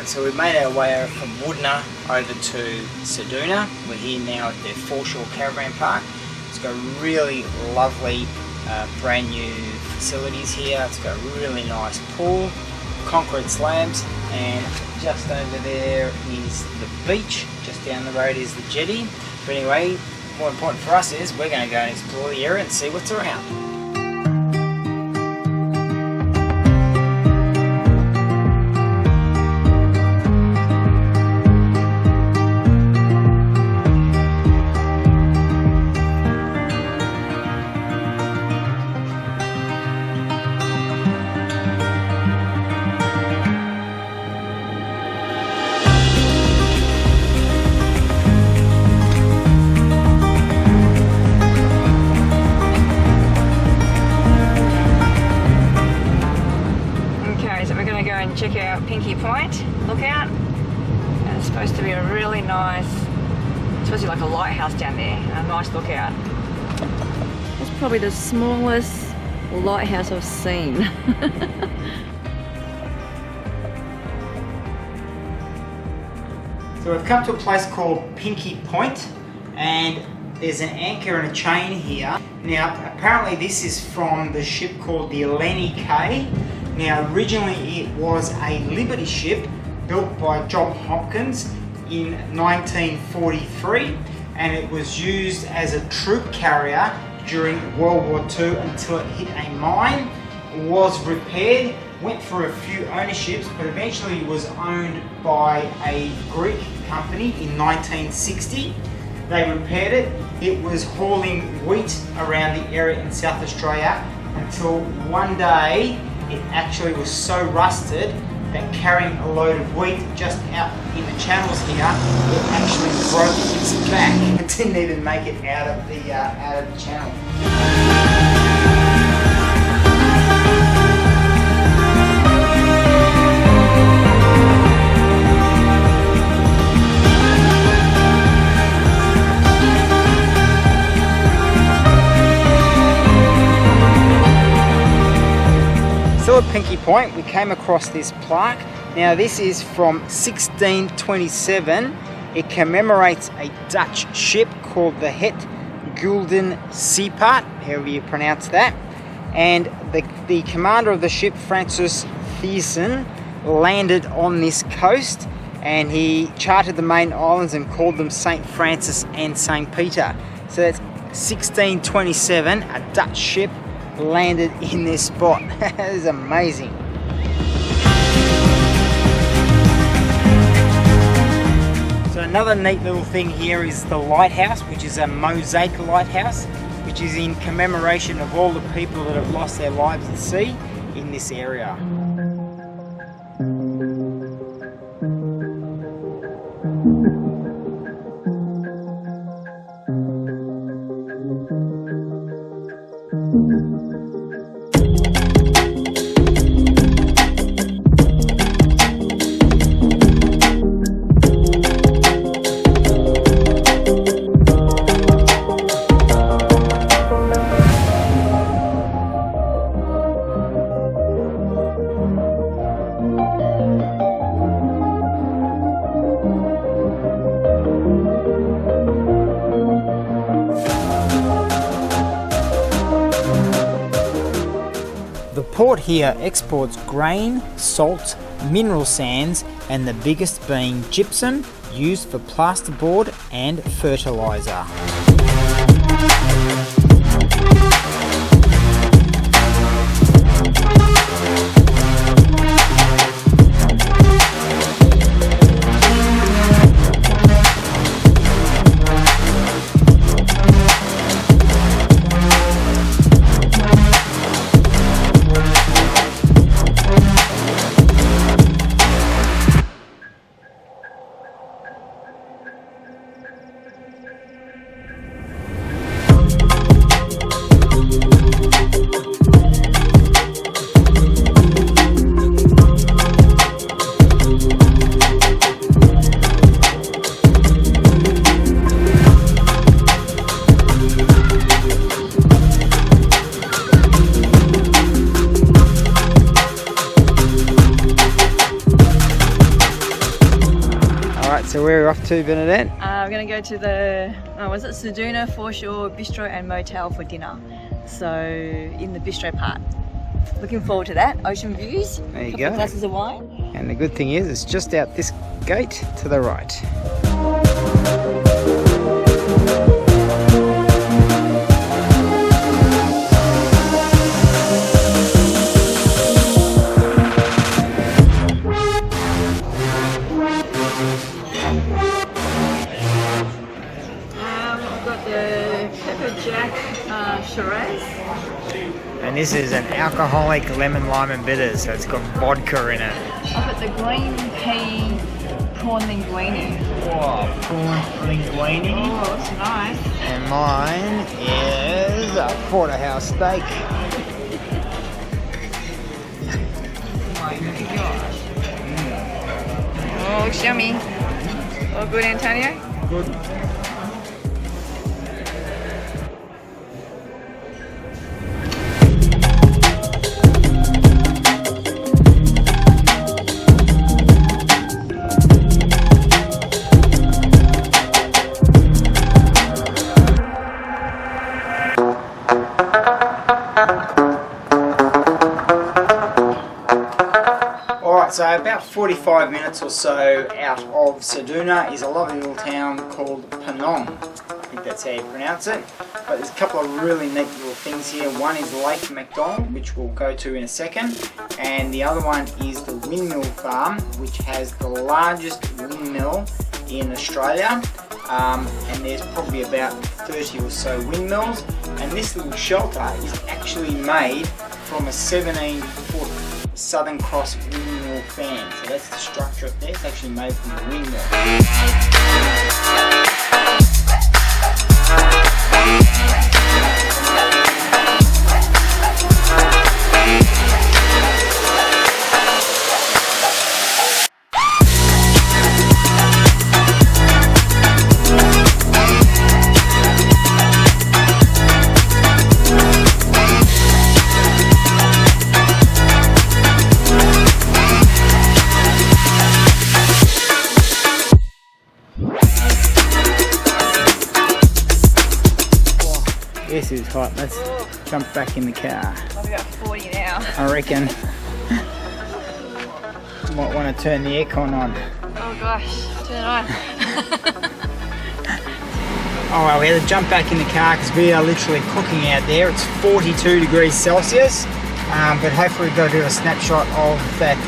So we've made our way over from Woodner over to Ceduna. We're here now at the Foreshore Caravan Park. It's got really lovely brand new facilities here. It's got a really nice pool, concrete slabs, and just over there is the beach. Just down the road is the jetty. But anyway, more important for us is we're going to go and explore the area and see what's around. Check out Pinky Point lookout. And it's supposed to be a really nice, it's supposed to be like a lighthouse down there, a nice lookout. It's probably the smallest lighthouse I've seen. So we've come to a place called Pinky Point, and there's an anchor and a chain here. Now apparently this is from the ship called the Eleni K. Now originally it was a Liberty ship built by John Hopkins in 1943, and it was used as a troop carrier during World War II until it hit a mine, was repaired, went for a few ownerships, but eventually was owned by a Greek company in 1960. They repaired it. It was hauling wheat around the area in South Australia until one day it actually was so rusted that carrying a load of wheat just out in the channels here, it actually broke its back. It didn't even make it out of the channel. Still at Pinky Point, we came across this plaque. Now this is from 1627. It commemorates a Dutch ship called the Het Gulden Seepart, however you pronounce that. And the commander of the ship, Francis Thiessen, landed on this coast, and he charted the main islands and called them St. Francis and St. Peter. So that's 1627, a Dutch ship landed in this spot. That is amazing. So another neat little thing here is the lighthouse, which is a mosaic lighthouse, which is in commemoration of all the people that have lost their lives at sea in this area. The port here exports grain, salt, mineral sands, and the biggest being gypsum, used for plasterboard and fertiliser. So where are we off to, Bernadette? We're going to go to the, was it Ceduna, Foreshore, Bistro and Motel for dinner. So in the bistro part. Looking forward to that. Ocean views. There you couple go. of glasses of wine. And the good thing is, it's just out this gate to the right. We've got the Pepper Jack Shiraz. And this is an alcoholic lemon, lime and bitter, so it's got vodka in it. I've got the green pea prawn linguine. Wow, prawn linguine. Oh, that's nice. And mine is a porterhouse steak. Oh my gosh. Oh, looks yummy. All good, Antonio? Good. So about 45 minutes or so out of Ceduna is a lovely little town called Penong. I think that's how you pronounce it. But there's a couple of really neat little things here. One is Lake MacDonnell, which we'll go to in a second. And the other one is the windmill farm, which has the largest windmill in Australia. And there's probably about 30 or so windmills. And this little shelter is actually made from a 17-foot Southern Cross windmill fan. So that's the structure up there. It's actually made from the windmill. This is hot. Let's jump back in the car. I've got 40 now. I reckon. Might want to turn the aircon on. Oh gosh, turn it on. Alright, we had to jump back in the car because we are literally cooking out there. It's 42 degrees Celsius. But hopefully we've got to do a snapshot of that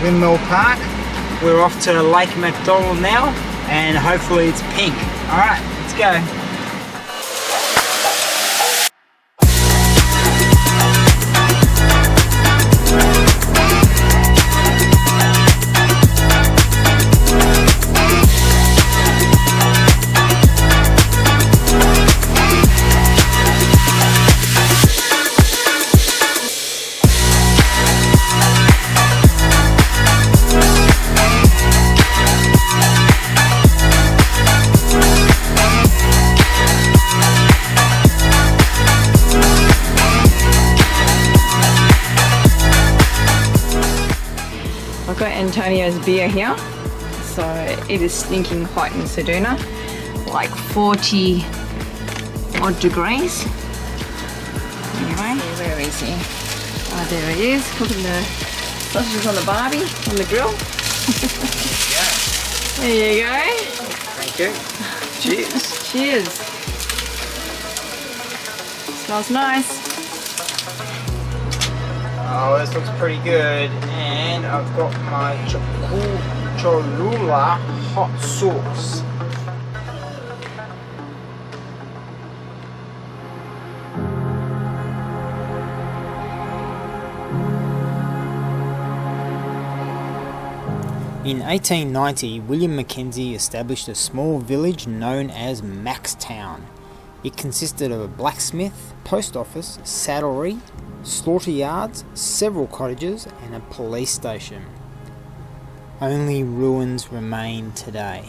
windmill park. We're off to Lake MacDonnell now, and hopefully it's pink. Alright, let's go. I've got Antonio's beer here. So it is stinking hot in Ceduna, like 40 odd degrees. Anyway, where is he? Oh, there he is, cooking the sausages on the barbie, on the grill. There you go. Thank you. Cheers. Cheers. Smells nice. Oh, this looks pretty good. And I've got my Cholula hot sauce. In 1890, William Mackenzie established a small village known as Maxtown. It consisted of a blacksmith, post office, saddlery, slaughter yards, several cottages and a police station. Only ruins remain today.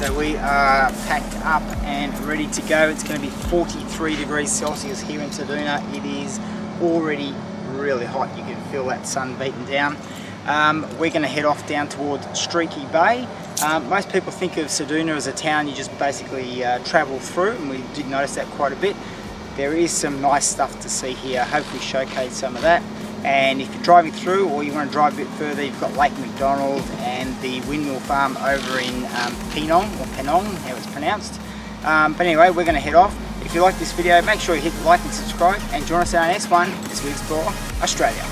So we are packed up and ready to go. It's going to be 43 degrees Celsius here in Ceduna. It is already really hot. You can feel that sun beating down. We're going to head off down towards Streaky Bay. Most people think of Ceduna as a town you just basically travel through, and we did notice that quite a bit. There is some nice stuff to see here. Hopefully showcase some of that. And if you're driving through or you want to drive a bit further, you've got Lake MacDonnell and the windmill farm over in Penong, or Penong, how it's pronounced. But anyway, we're going to head off. If you like this video, make sure you hit the like and subscribe, and join us in our next one as we explore Australia.